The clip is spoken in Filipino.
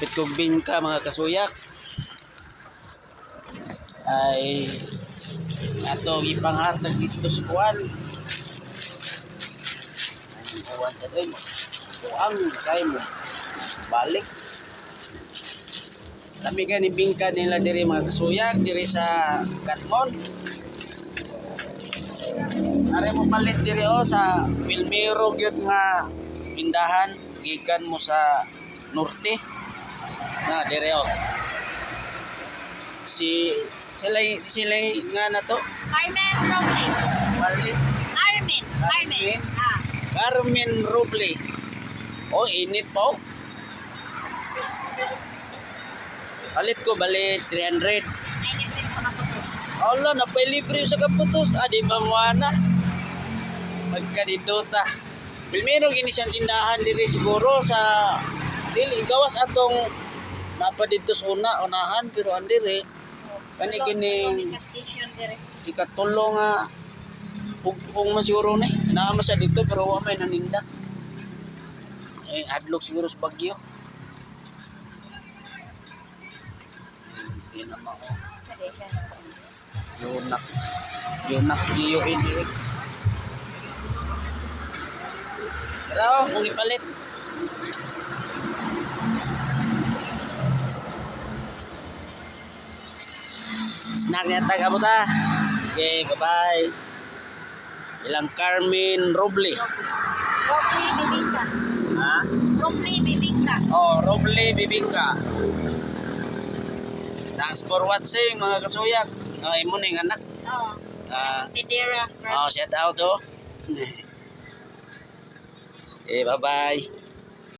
Hapit kong bingka mga kasuyak. Ay ato ipanghatag dito sa kuwan. Ay kuwan sa din. Kuang kay mo balik. Kami gani bingka nila diri mga kasuyak diri sa Katmon. Are mo palit diri sa Pilmero gyud nga pindahan gikan mo sa norte. Na diri sila nga na to. Carmen Roble. Marley. Carmen. Carmen Roble. Oh, init po. Palit ko balik 300. Ay, libre sa Kaputos. Allah, napay-libre sa Kaputos. Di ba mo na? Magkadidota. Pilmero gini siyang tindahan diri siguro sa dili gawas atong mapa dito sa unahan pero andire kani kining Station dire. ikatulo nga pugpong man siguro ni naama sa dito pero wa may naninda. Hadlok siguro sa Bagyo. Hindi naman ako. Station. Yonak DONX. Pero kung ipalit. Snack niya taga ta. Okay, bye-bye. Ilang Carmen Roble. Roble Bibingka. Ha? Roble Bibingka. Oh, Roble Bibingka. Thanks for watching mga kasuyak. Imo ning anak. Oh. Ah, Tidera. shout out oh. Bye-bye.